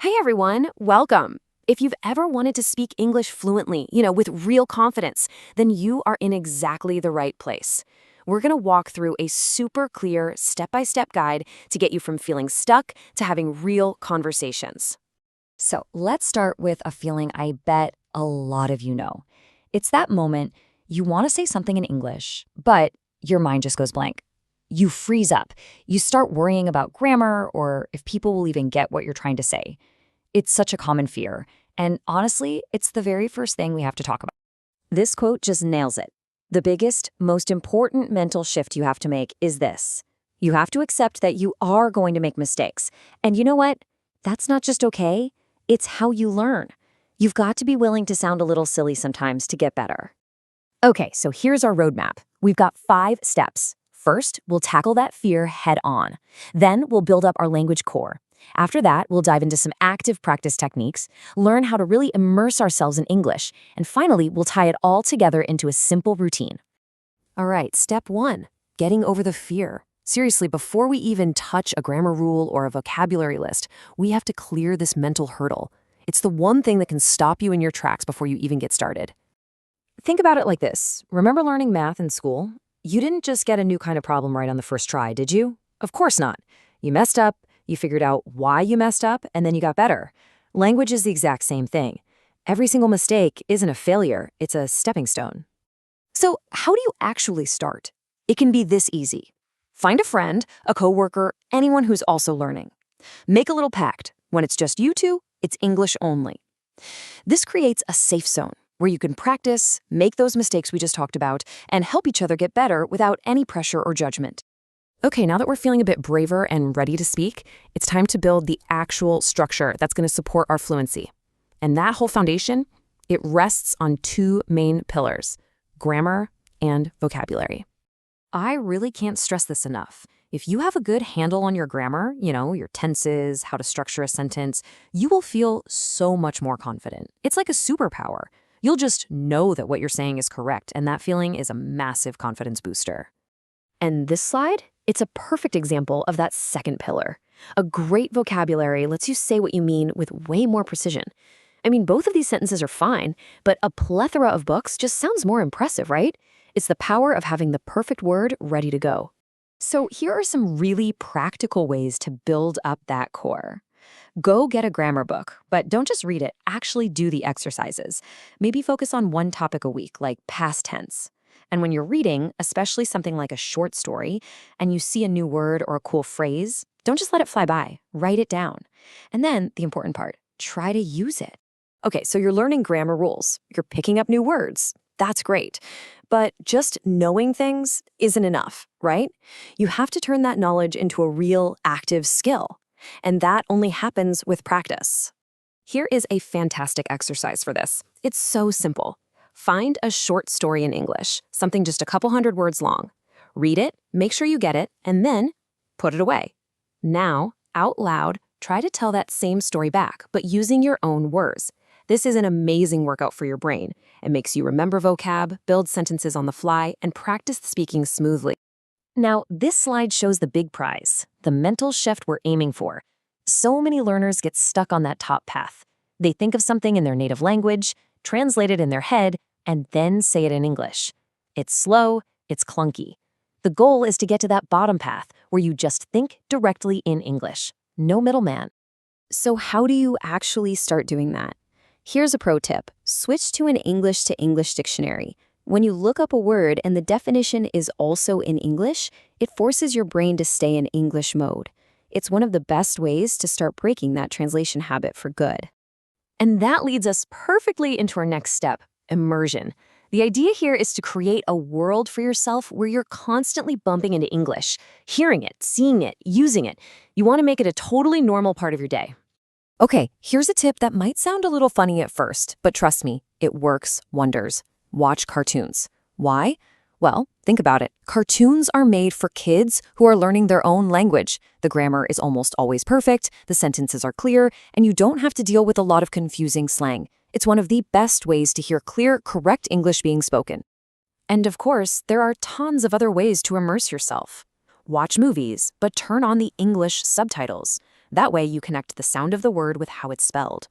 Hey everyone, welcome. If you've ever wanted to speak English fluently, with real confidence, then you are in exactly the right place. We're going to walk through a super clear step-by-step guide to get you from feeling stuck to having real conversations. So let's start with a feeling I bet a lot of you know. It's that moment you want to say something in English, but your mind just goes blank. You freeze up. You start worrying about grammar or if people will even get what you're trying to say. It's such a common fear. And honestly, it's the very first thing we have to talk about. This quote just nails it. The biggest, most important mental shift you have to make is this. You have to accept that you are going to make mistakes. And you know what? That's not just okay. It's how you learn. You've got to be willing to sound a little silly sometimes to get better. Okay, so here's our roadmap. We've got 5 steps. First, we'll tackle that fear head on. Then we'll build up our language core. After that, we'll dive into some active practice techniques, learn how to really immerse ourselves in English, and finally, we'll tie it all together into a simple routine. All right, step 1, getting over the fear. Seriously, before we even touch a grammar rule or a vocabulary list, we have to clear this mental hurdle. It's the one thing that can stop you in your tracks before you even get started. Think about it like this. Remember learning math in school? You didn't just get a new kind of problem right on the first try, did you? Of course not. You messed up, you figured out why you messed up, and then you got better. Language is the exact same thing. Every single mistake isn't a failure, it's a stepping stone. So how do you actually start? It can be this easy. Find a friend, a coworker, anyone who's also learning. Make a little pact. When it's just you two, it's English only. This creates a safe zone where you can practice, make those mistakes we just talked about, and help each other get better without any pressure or judgment. Okay, now that we're feeling a bit braver and ready to speak, it's time to build the actual structure that's going to support our fluency. And that whole foundation, it rests on 2 main pillars: grammar and vocabulary. I really can't stress this enough. If you have a good handle on your grammar, your tenses, how to structure a sentence, you will feel so much more confident. It's like a superpower. You'll just know that what you're saying is correct, and that feeling is a massive confidence booster. And this slide, it's a perfect example of that second pillar. A great vocabulary lets you say what you mean with way more precision. I mean, both of these sentences are fine, but a plethora of books just sounds more impressive, right? It's the power of having the perfect word ready to go. So here are some really practical ways to build up that core. Go get a grammar book, but don't just read it, actually do the exercises. Maybe focus on one topic a week, like past tense. And when you're reading, especially something like a short story, and you see a new word or a cool phrase, don't just let it fly by, write it down. And then, the important part, try to use it. Okay, so you're learning grammar rules. You're picking up new words. That's great. But just knowing things isn't enough, right? You have to turn that knowledge into a real active skill. And that only happens with practice. Here is a fantastic exercise for this. It's so simple. Find a short story in English, something just a couple hundred words long. Read it, make sure you get it, and then put it away. Now, out loud, try to tell that same story back, but using your own words. This is an amazing workout for your brain. It makes you remember vocab, build sentences on the fly, and practice speaking smoothly. Now, this slide shows the big prize, the mental shift we're aiming for. So many learners get stuck on that top path. They think of something in their native language, translate it in their head, and then say it in English. It's slow, it's clunky. The goal is to get to that bottom path where you just think directly in English. No middleman. So how do you actually start doing that? Here's a pro tip. Switch to an English to English dictionary. When you look up a word and the definition is also in English, it forces your brain to stay in English mode. It's one of the best ways to start breaking that translation habit for good. And that leads us perfectly into our next step, immersion. The idea here is to create a world for yourself where you're constantly bumping into English, hearing it, seeing it, using it. You want to make it a totally normal part of your day. Okay, here's a tip that might sound a little funny at first, but trust me, it works wonders. Watch cartoons. Why? Well, think about it. Cartoons are made for kids who are learning their own language. The grammar is almost always perfect, the sentences are clear, and you don't have to deal with a lot of confusing slang. It's one of the best ways to hear clear, correct English being spoken. And of course, there are tons of other ways to immerse yourself. Watch movies, but turn on the English subtitles. That way you connect the sound of the word with how it's spelled.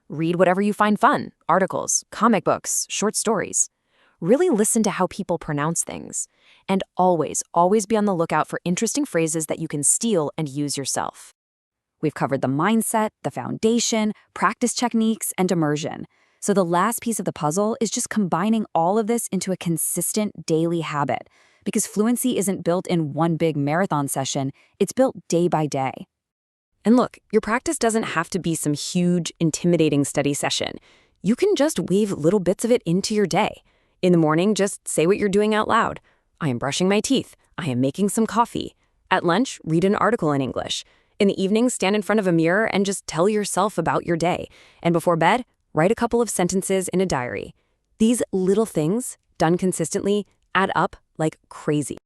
Read whatever you find fun, articles, comic books, short stories. Really listen to how people pronounce things. And always, always be on the lookout for interesting phrases that you can steal and use yourself. We've covered the mindset, the foundation, practice techniques, and immersion. So the last piece of the puzzle is just combining all of this into a consistent daily habit. Because fluency isn't built in one big marathon session, it's built day by day. And look, your practice doesn't have to be some huge, intimidating study session. You can just weave little bits of it into your day. In the morning, just say what you're doing out loud. I am brushing my teeth. I am making some coffee. At lunch, read an article in English. In the evening, stand in front of a mirror and just tell yourself about your day. And before bed, write a couple of sentences in a diary. These little things, done consistently, add up like crazy.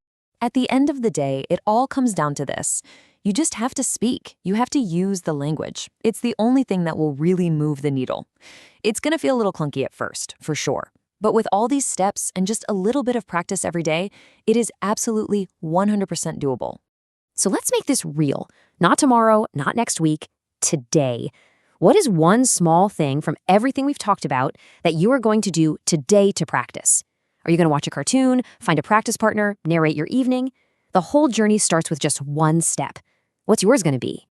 At the end of the day, it all comes down to this. You just have to speak. You have to use the language. It's the only thing that will really move the needle. It's going to feel a little clunky at first, for sure. But with all these steps and just a little bit of practice every day, it is absolutely 100% doable. So let's make this real. Not tomorrow, not next week, today. What is one small thing from everything we've talked about that you are going to do today to practice? Are you going to watch a cartoon, find a practice partner, narrate your evening? The whole journey starts with just one step. What's yours going to be?